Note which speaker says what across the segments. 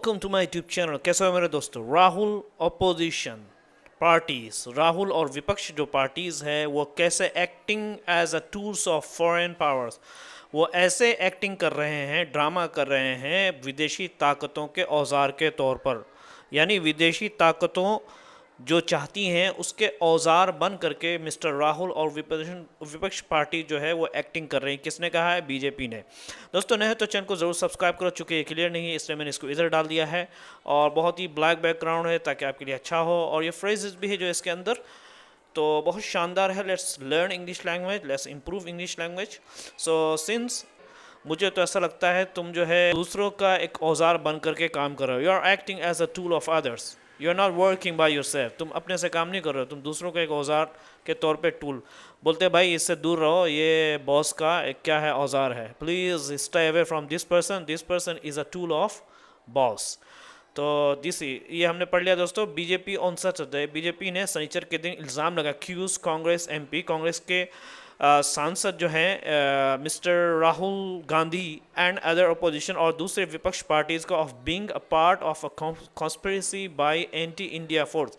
Speaker 1: Welcome to my YouTube channel. कैसे हो मेरे दोस्तों। राहुल अपोजिशन पार्टीज, राहुल और विपक्ष जो पार्टीज है वो कैसे acting as a tools of foreign powers, वो ऐसे एक्टिंग कर रहे हैं, ड्रामा कर रहे हैं विदेशी ताकतों के औजार के तौर पर। यानी विदेशी ताकतों जो चाहती हैं उसके औजार बन करके मिस्टर राहुल और विपक्ष पार्टी जो है वो एक्टिंग कर रही है। किसने कहा है? बीजेपी ने। दोस्तों नए तो चैनल को ज़रूर सब्सक्राइब करो, चूँकि ये क्लियर नहीं है इसलिए मैंने इसको इधर डाल दिया है, और बहुत ही ब्लैक बैकग्राउंड है ताकि आपके लिए अच्छा हो, और ये फ्रेजेस भी है जो इसके अंदर तो बहुत शानदार है। Let's learn English language, let's improve English language. So since मुझे तो ऐसा लगता है तुम जो है दूसरों का एक औजार बन करके काम कर रहे हो। You are acting as a tool of others, you are not working by yourself. तुम अपने से काम नहीं कर रहे हो, तुम दूसरों का एक औजार के तौर पे टूल बोलते हैं। भाई इससे दूर रहो, ये बॉस का एक क्या है, औजार है। Please stay away from this person is a tool of boss. तो ये हमने पढ़ लिया दोस्तों। बीजेपी ऑन सैटरडे, बीजेपी ने शनिचर के दिन इल्ज़ाम लगा क्यूज कांग्रेस एमपी, कांग्रेस के सांसद जो हैं mister Rahul Gandhi and other opposition और दूसरे विपक्ष पार्टीज को of being a part of a conspiracy bye anti India force,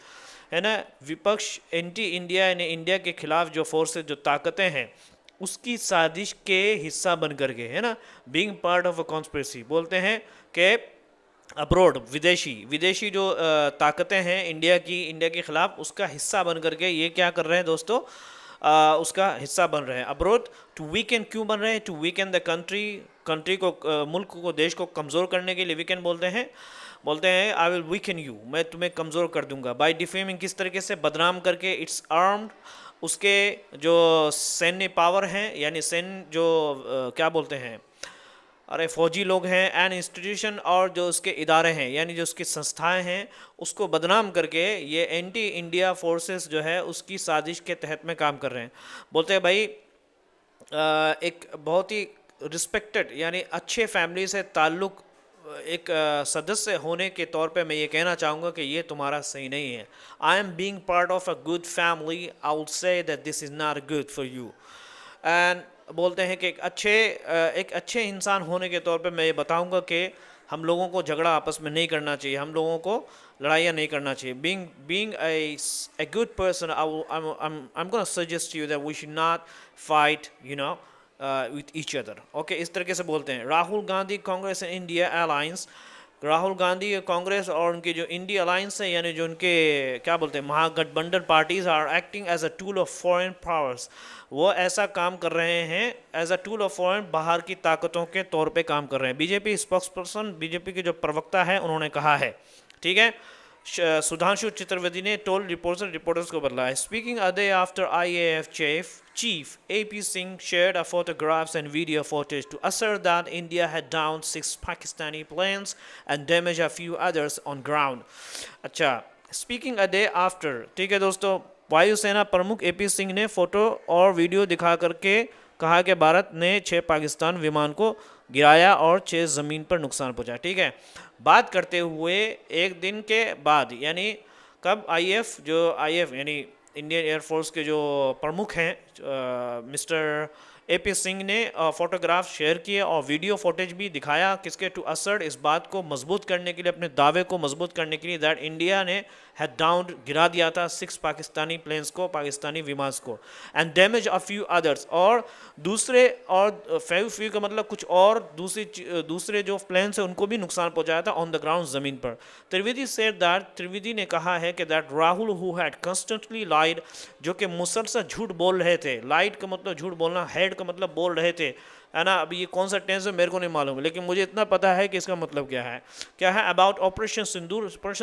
Speaker 1: है ना। विपक्ष एंटी इंडिया यानी इंडिया के खिलाफ जो फोर्सेज, जो ताकतें हैं, उसकी साजिश के हिस्सा बन करके, है ना। Being part of a conspiracy बोलते हैं कि अब्रोड, विदेशी विदेशी जो ताकतें हैं इंडिया के खिलाफ, उसका हिस्सा बन करके ये क्या कर रहे हैं दोस्तों, उसका हिस्सा बन रहे हैं। अब्रोड टू वीकेंड, क्यों बन रहे हैं? टू वीकेंड द कंट्री को, मुल्क को, देश को कमज़ोर करने के लिए वीकेंड बोलते हैं आई विल वीकन यू, मैं तुम्हें कमज़ोर कर दूंगा। बाय डिफेमिंग, किस तरीके से? बदनाम करके। इट्स आर्म्ड, उसके जो सैन्य पावर हैं, यानी सैन्य जो क्या बोलते हैं, अरे फौजी लोग हैं, एंड इंस्टीट्यूशन, और जो उसके इदारे हैं यानी जो उसकी संस्थाएं हैं, उसको बदनाम करके ये एंटी इंडिया फोर्सेस जो है उसकी साजिश के तहत में काम कर रहे हैं। बोलते हैं भाई एक बहुत ही रिस्पेक्टेड यानी अच्छे फैमिली से ताल्लुक़ एक सदस्य होने के तौर पे मैं ये कहना चाहूँगा कि ये तुम्हारा सही नहीं है। I am being part of a good family, I would say that this is not good for you. And बोलते हैं कि एक अच्छे इंसान होने के तौर पे मैं ये बताऊंगा कि हम लोगों को झगड़ा आपस में नहीं करना चाहिए, हम लोगों को लड़ाइयाँ नहीं करना चाहिए। Being a good person, I'm going to suggest you that we should not fight, with each other. Okay, इस तरीके से बोलते हैं। Rahul Gandhi Congress and India alliance, Rahul Gandhi Congress और उनकी जो इंडिया अलायंस है यानी जो उनके क्या बोलते हैं Mahagathbandhan parties are acting as a tool of foreign powers, वो ऐसा काम कर रहे हैं as a tool of foreign, बाहर की ताकतों के तौर पे काम कर रहे हैं। बीजेपी स्पोक्स पर्सन, बीजेपी के जो प्रवक्ता है, उन्होंने कहा है, ठीक है। सुधांशु चतुर्वेदी ने टोल रिपोर्टर्स को बदला है। Speaking a day after IAF chief AP Singh shared a photographs and video footage to assert that India had downed 6 Pakistani planes and damaged a few others on ground. अच्छा, speaking a day after, ठीक है दोस्तों। वायुसेना प्रमुख AP Singh ने photo और video दिखा करके कहा कि भारत ने 6 पाकिस्तान विमान को गिराया और 6 ज़मीन पर नुकसान पहुंचा, ठीक है। बात करते हुए एक दिन के बाद, यानी कब? आईएफ यानी इंडियन एयरफोर्स के जो प्रमुख हैं मिस्टर AP सिंह ने फोटोग्राफ शेयर किए और वीडियो फुटेज भी दिखाया। किसके? टू असर्ट, इस बात को मजबूत करने के लिए, अपने दावे को मजबूत करने के लिए, दैट इंडिया ने हैड डाउन, गिरा दिया था 6 पाकिस्तानी प्लेन्स को, पाकिस्तानी विमान को, and damage a few others, और दूसरे, और फ्यू का मतलब कुछ और दूसरे जो प्लेन्स हैं उनको भी नुकसान पहुंचाया था ऑन द ग्राउंड, ज़मीन पर। त्रिवेदी ने कहा है कि that Rahul who had constantly lied, जो कि मुसलसल झूठ बोल रहे थे। लाइड का मतलब झूठ बोलना, हेड का मतलब बोल रहे थे, है ना। अभी ये कौन सा टेंस है मेरे को नहीं मालूम, लेकिन मुझे इतना पता है कि इसका मतलब क्या है अबाउट ऑपरेशन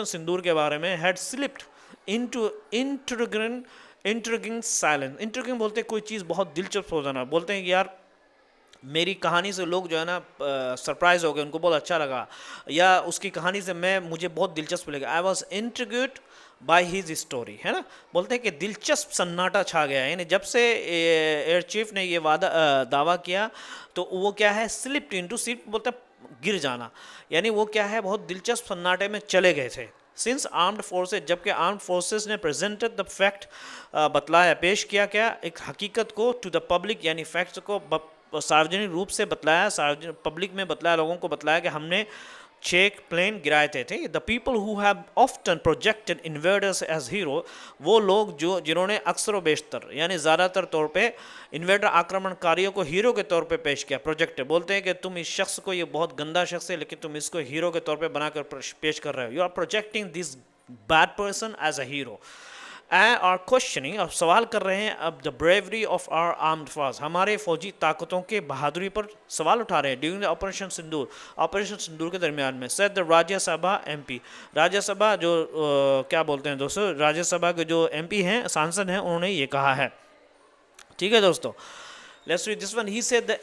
Speaker 1: सिंदूर के बारे में, had slipped into intriguing silence. Intriguing बोलते हैं कोई चीज़ बहुत दिलचस्प हो जाना, बोलते हैं कि यार मेरी कहानी से लोग जो है ना सरप्राइज हो गए, उनको बहुत अच्छा लगा, या उसकी कहानी से मुझे बहुत दिलचस्प लगा। I was intrigued by his story, है ना। बोलते हैं कि दिलचस्प सन्नाटा छा गया, यानी जब से एयर चीफ ने ये दावा किया तो वो क्या है, स्लिप्ड इनटू, स्लिप बोलते हैं गिर जाना, यानी वो क्या है, बहुत दिलचस्प सन्नाटे में चले गए थे। सिंस आर्म्ड फोर्सेज, जबकि आर्म्ड फोर्सेस ने प्रेजेंटेड द फैक्ट, बतलाया, पेश किया क्या, एक हकीकत को, टू द पब्लिक, यानी फैक्ट्स को सार्वजनिक रूप से बतलाया, सार्वजनिक पब्लिक में बतलाया, लोगों को बतलाया कि हमने चेक प्लेन गिराए थे। The people who have often projected invaders as hero, वो लोग जो जिन्होंने अक्सर व बेशतर यानी ज़्यादातर तौर पे इन्वेडर आक्रमणकारियों को हीरो के तौर पे पेश किया। प्रोजेक्ट बोलते हैं कि तुम इस शख्स को, ये बहुत गंदा शख्स है लेकिन तुम इसको हीरो के तौर पे बनाकर पेश कर रहे हो। You are projecting this bad person as a hero. Are questioning, अब सवाल कर रहे हैं अब the bravery of our armed force, हमारे फौजी ताकतों के बहादुरी पर सवाल उठा रहे हैं। During the operation Sindoor, operation Sindoor के दरमियान में। Said the Rajya Sabha MP, Rajya Sabha जो क्या बोलते हैं दोस्तों, राज्यसभा के जो एमपी हैं, सांसद हैं, उन्होंने ये कहा है। ठीक है दोस्तों, let's read this one. He said the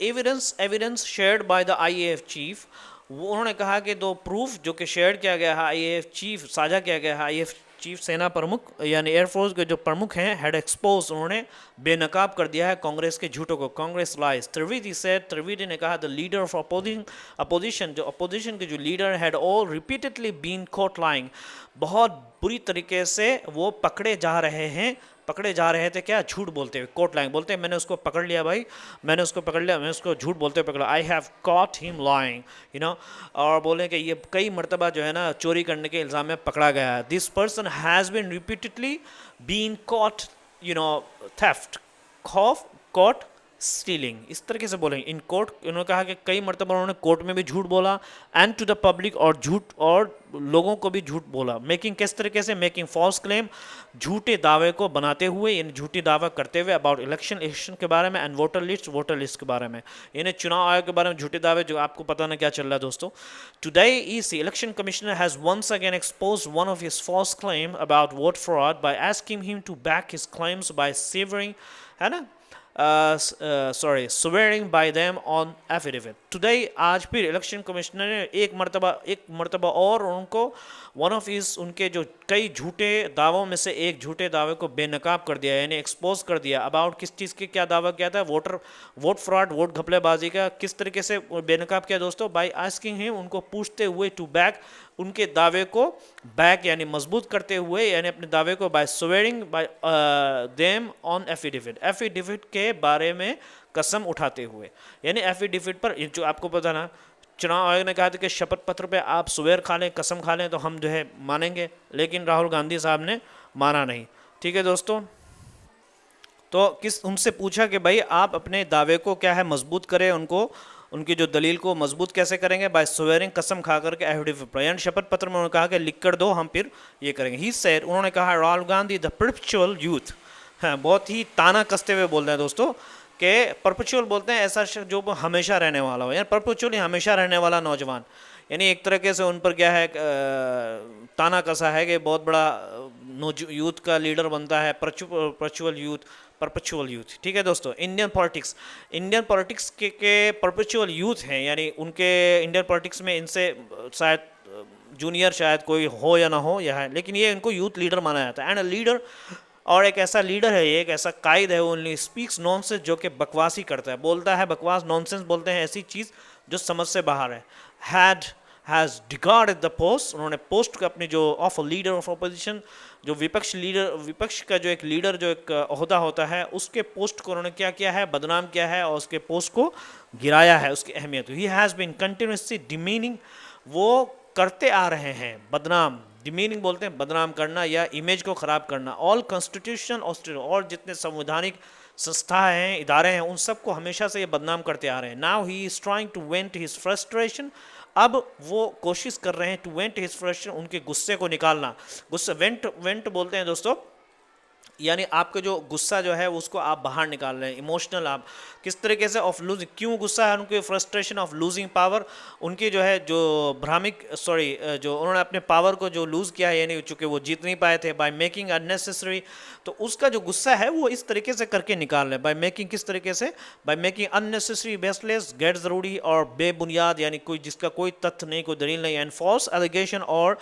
Speaker 1: evidence shared by the IAF chief, वो उन्होंने कहा कि दो प्रूफ जो कि शेयर किया गया है, आईएएफ चीफ साझा किया गया है, आईएएफ चीफ सेना प्रमुख यानी एयरफोर्स के जो प्रमुख हैं, हेड एक्सपोज, उन्होंने बेनकाब कर दिया है कांग्रेस के झूठों को। कांग्रेस लाइज, त्रिवेदी से, त्रिवेदी ने कहा द लीडर ऑफ अपोजिशन, जो अपोजिशन के जो leader had all repeatedly been caught lying, बहुत बुरी तरीके से वो पकड़े जा रहे थे क्या, झूठ बोलते हुए। कोट लाइंग बोलते हैं मैंने उसको पकड़ लिया भाई, मैंने उसको पकड़ लिया, मैंने उसको झूठ बोलते हुए पकड़ा। I have caught him lying, you know, और बोले कि ये कई मरतबा जो है ना चोरी करने के इल्ज़ाम में पकड़ा गया है। This person has been repeatedly been caught, you know, theft, खौफ, कॉट, स्टीलिंग, इस तरीके से बोलेंगे इन कोर्ट। उन्होंने कहा कि कई मरतबा उन्होंने कोर्ट में भी झूठ बोला, एंड टू द पब्लिक, और झूठ और लोगों को भी झूठ बोला। मेकिंग, किस तरीके से, मेकिंग फॉल्स क्लेम, झूठे दावे को बनाते हुए, यानी झूठी दावा करते हुए, अबाउट इलेक्शन के बारे में, एंड वोटर लिस्ट के बारे में, यानी चुनाव आयोग के बारे में झूठे दावे, जो आपको पता ना क्या चल रहा है दोस्तों। Today EC election commissioner has once again expose one of his false claim about vote fraud by asking him to back his claims by severing, है ना, swearing by them on affidavit. Today, आज फिर election commissioner ने एक मरतबा और उनको one of इस उनके जो कई झूठे दावों में से एक झूठे दावे को बेनकाब कर दिया, यानी एक्सपोज कर दिया। अबाउट किस चीज़ के क्या दावा किया था, वोट फ्रॉड, वोट घपलेबाजी का। किस तरीके से बेनकाब किया दोस्तों, बाय आस्किंग हिम, उनको पूछते हुए, टू बैक, उनके दावे को बैक यानी मजबूत करते हुए, यानी अपने दावे को, by swearing by them on affidavit के बारे में कसम उठाते हुए, यानी एफिडेविट पर, जो आपको पता ना, चुनाव आयोग ने कहा था कि शपथ पत्र पे आप स्वेर खा लें, कसम खा लें तो हम जो है मानेंगे, लेकिन राहुल गांधी साहब ने माना नहीं। ठीक है दोस्तों, तो उनसे पूछा कि भाई आप अपने दावे को क्या है मजबूत करें, उनकी जो दलील को मजबूत कैसे करेंगे, बाय स्वेरिंग, कसम खा करके, एफिडेविट पर, यानी शपथ पत्र में उन्होंने कहा कि लिख कर दो, हम फिर ये करेंगे। ही सेड, उन्होंने कहा Rahul Gandhi the perpetual youth, हाँ बहुत ही ताना कसते हुए बोल रहे हैं दोस्तों, कि परपेचुअल बोलते हैं ऐसा शख्स जो हमेशा रहने वाला हो, यानी परपेचुअल हमेशा रहने वाला नौजवान, यानी एक तरीके से उन पर क्या है ताना कसा है कि बहुत बड़ा यूथ का लीडर बनता है, परपेचुअल यूथ। ठीक है दोस्तों, इंडियन पॉलिटिक्स के परपेचुअल यूथ हैं, यानी उनके इंडियन पॉलिटिक्स में इनसे शायद जूनियर शायद कोई हो या ना हो, या है, लेकिन ये इनको यूथ लीडर माना जाता है। एंड अ लीडर, और एक ऐसा लीडर है, ये एक ऐसा कायद है, ओनली स्पीक्स नॉनसेंस, जो कि बकवास ही करता है, बोलता है बकवास, नॉनसेंस बोलते हैं ऐसी चीज़ जो समझ से बाहर है। हैज़ डिगार्डेड द पोस्ट, उन्होंने पोस्ट को अपनी जो ऑफ लीडर ऑफ अपोजिशन, जो विपक्ष का जो एक लीडर, जो एक ओहदा होता है, उसके पोस्ट को उन्होंने क्या किया है, बदनाम किया है, और उसके पोस्ट को गिराया है, उसकी अहमियत। He has been continuously demeaning, वो करते आ रहे हैं बदनाम, डिमीनिंग बोलते हैं बदनाम करना या इमेज को ख़राब करना। ऑल कॉन्स्टिट्यूशन और जितने संवैधानिक संस्था हैं, इदारे हैं, उन सबको हमेशा से ये बदनाम करते आ रहे हैं। Now he is trying to vent his frustration, अब वो कोशिश कर रहे हैं टू वेंट हिज फ्रस्ट्रेशन, उनके गुस्से को निकालना। गुस्से, वेंट बोलते हैं दोस्तों, यानी आपका जो गुस्सा जो है उसको आप बाहर निकाल रहे हैं, इमोशनल आप किस तरीके से, ऑफ लूजिंग, क्यों गुस्सा है उनके, फ्रस्ट्रेशन ऑफ लूजिंग पावर, उनकी जो है जो जो उन्होंने अपने पावर को जो लूज़ किया है, यानी चूँकि वो जीत नहीं पाए थे, बाय मेकिंग अननेसेसरी, तो उसका जो गुस्सा है वो इस तरीके से करके निकाल रहे हैं। बाय मेकिंग, किस तरीके से, बाय मेकिंग अननेसेसरी, बेसलेस, गैर ज़रूरी और बेबुनियाद, यानी कोई जिसका कोई तथ्य नहीं, कोई दलील नहीं, एंड फॉल्स एलिगेशन, और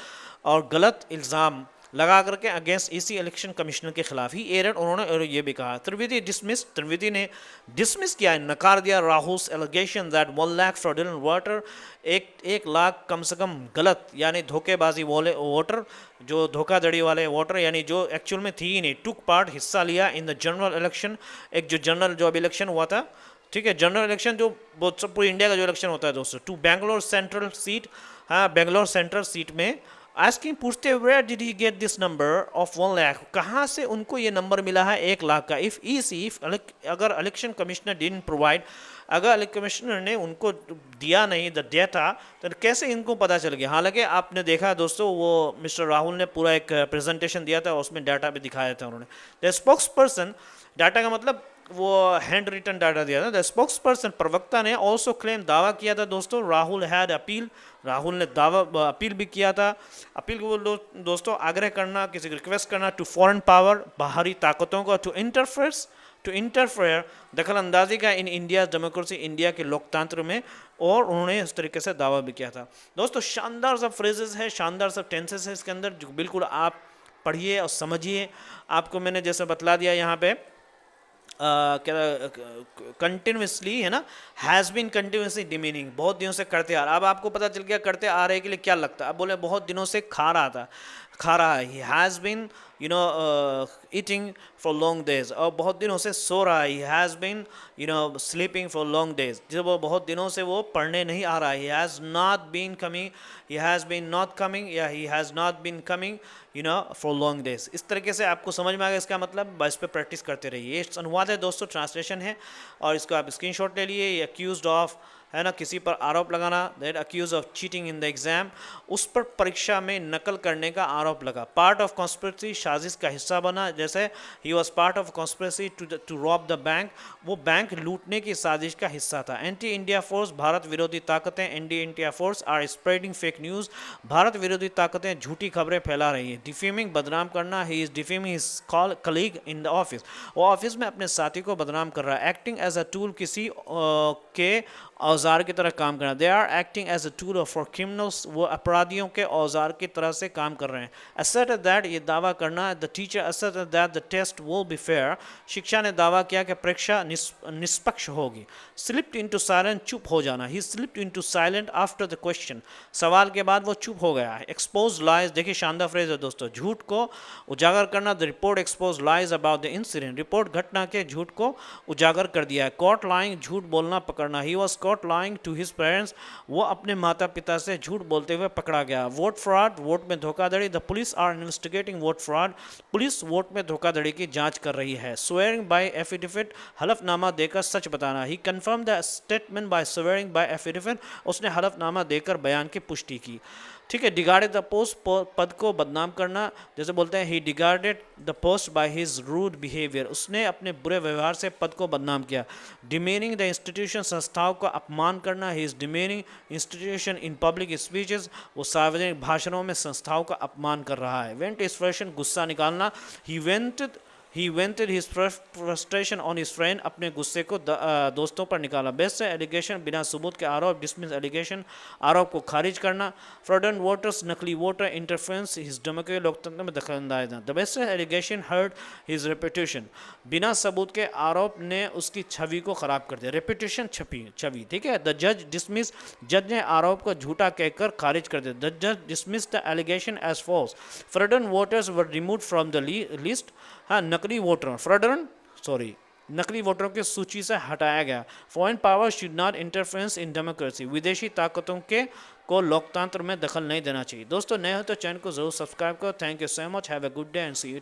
Speaker 1: गलत इल्ज़ाम लगा करके अगेंस्ट इसी इलेक्शन कमिश्नर के खिलाफ ही एरन, उन्होंने ये भी कहा। त्रिवेदी ने डिसमिस किया, नकार दिया Rahul's allegation that 1 lakh fraudulent voter, एक लाख कम से कम गलत यानी धोखेबाजी वोटर, जो धोखाधड़ी वाले वोटर, यानी जो एक्चुअल में थी ही नहीं, टुक पार्ट, हिस्सा लिया इन द जनरल इलेक्शन, एक जो जनरल जो अभी इलेक्शन हुआ था, ठीक है, जनरल इलेक्शन जो बहुत सब पूरी इंडिया का जो इलेक्शन होता है दोस्तों, टू बेंगलोर सेंट्रल सीट, हाँ बेंगलोर सेंट्रल सीट में। आस्किंग पूछते where did he get this number of 1 lakh, कहाँ से उनको ये नंबर मिला है 1 लाख का। इफ अगर इलेक्शन कमिश्नर डिडंट प्रोवाइड, अगर इलेक्शन कमिश्नर ने उनको दिया नहीं द डेटा, तो कैसे इनको पता चल गया। हालांकि आपने देखा दोस्तों वो मिस्टर राहुल ने पूरा एक प्रेजेंटेशन दिया था, उसमें डाटा भी दिखाया था उन्होंने। द स्पोक्स पर्सन, डाटा का मतलब वो हैंड रिटन डाटा दिया था। द स्पोक्स पर्सन, प्रवक्ता ने ऑल्सो क्लेम, दावा किया था दोस्तों, राहुल हैड अपील, राहुल ने दावा अपील भी किया था। अपील को दोस्तों आग्रह करना, किसी को रिक्वेस्ट करना, टू फॉरेन पावर, बाहरी ताकतों को, टू इंटरफेयर, दखल अंदाजी का इन इंडिया डेमोक्रेसी, इंडिया के लोकतंत्र में, और उन्होंने इस तरीके से दावा भी किया था। दोस्तों शानदार सब फ्रेजेस है, शानदार सब टेंसेस है इसके अंदर, जो बिल्कुल आप पढ़िए और समझिए। आपको मैंने जैसे बतला दिया यहाँ पे क्या कंटिन्यूसली है ना, हैज़ बीन कंटिन्यूसली डिमीनिंग, बहुत दिनों से करते आ रहा। अब आपको पता चल गया करते आ रहे के लिए क्या लगता है। अब बोले बहुत दिनों से खा रहा है। He has been eating for long days, और बहुत दिनों से सो रहा है। He has been sleeping for long days, जब वो बहुत दिनों से वो पढ़ने नहीं आ रहा है। He has not been coming, he has been not coming, या he has not been coming for long days. इस तरीके से आपको समझ में आ गया इसका मतलब, बस पे प्रैक्टिस करते रहिए। ये अनुवाद है दोस्तों, ट्रांसलेशन है, और इसको आप स्क्रीनशॉट ले लिए। अक्यूज्ड ऑफ है ना, किसी पर आरोप लगाना, that accuse of cheating in the exam, उस पर परीक्षा में नकल करने का आरोप लगा। पार्ट ऑफ कॉन्स्पिरेसी, साजिश का हिस्सा बना, जैसे he was part of conspiracy to rob the bank, वो बैंक लूटने की साजिश का हिस्सा था। एंटी इंडिया फोर्स, भारत विरोधी ताकतें, anti India force are spreading fake news, भारत विरोधी ताकतें झूठी खबरें फैला रही हैं। डिफेमिंग, बदनाम करना, he is defaming his colleague in the office, वो ऑफिस में अपने साथी को बदनाम कर रहा है। एक्टिंग एज अ टूल, किसी के औजार की तरह काम करना। They are acting as a tool for criminals, वो अपराधियों के औजार की तरह से काम कर रहे हैं। असर्ट दैट, ये दावा करना। The teacher assert that the test will be fair, शिक्षा ने दावा किया कि परीक्षा निष्पक्ष होगी। स्लिप्ड इनटू साइलेंट, चुप हो जाना। ही slipped into silent after the question, सवाल के बाद वो चुप हो गया है। एक्सपोज लाइज, देखिए शानदार फ्रेज है दोस्तों, झूठ को उजागर करना। The report expose lies about the incident, report घटना के झूठ को उजागर कर दिया है। कॉट लाइंग, झूठ बोलना, पकड़ना। He was caught lying to his parents, वो अपने माता पिता से झूठ बोलते हुए पकड़ा गया। वोट फ्रॉड, वोट में धोखाधड़ी। The police are investigating vote fraud, police vote में धोखाधड़ी की जांच कर रही है। स्वेयरिंग बाय एफिडेविट, हलफनामा देकर सच बताना। He confirm the statement by swearing by affidavit, उसने हलफनामा देकर बयान की पुष्टि की। ठीक है। डिगार्डेड द पोस्ट, पद को बदनाम करना, जैसे बोलते हैं he degraded the post by his rude behaviour, उसने अपने बुरे व्यवहार से पद को बदनाम किया। डिमेनिंग द इंस्टीट्यूशन, संस्थाओं का अपमान करना। He is demeaning institution in public speeches, वो सार्वजनिक भाषणों में संस्थाओं का अपमान कर रहा है। वेंट एक्सप्रेशन, गुस्सा निकालना। He vented his frustration on his friend, अपने गुस्से को दोस्तों पर निकाला। बेस्ट एलिगेशन, बिना सबूत के आरोप। डिसमिस एलिगेशन, आरोप को खारिज करना। फ्रॉडन वोटर्स, नकली वोटर। इंटरफेरेंस, हिज डेमोक्रेटिक लोकतंत्र में दखलंदाजी। The best allegation hurt his reputation, बिना सबूत के आरोप ने उसकी छवि को खराब कर दिया। रेपुटेशन, छवि, ठीक है। द जज डिसमिस, जज ने आरोप को झूठा कहकर खारिज कर दिया। द जज dismiss the allegation as false. Fraudulent voters were remove from the list, हाँ नकली वोटर, नकली वोटरों की सूची से हटाया गया। Foreign power should not interference in democracy, विदेशी ताकतों के को लोकतंत्र में दखल नहीं देना चाहिए। दोस्तों नए हो तो चैनल को जरूर सब्सक्राइब करो। Thank you so much, have a good day and see you.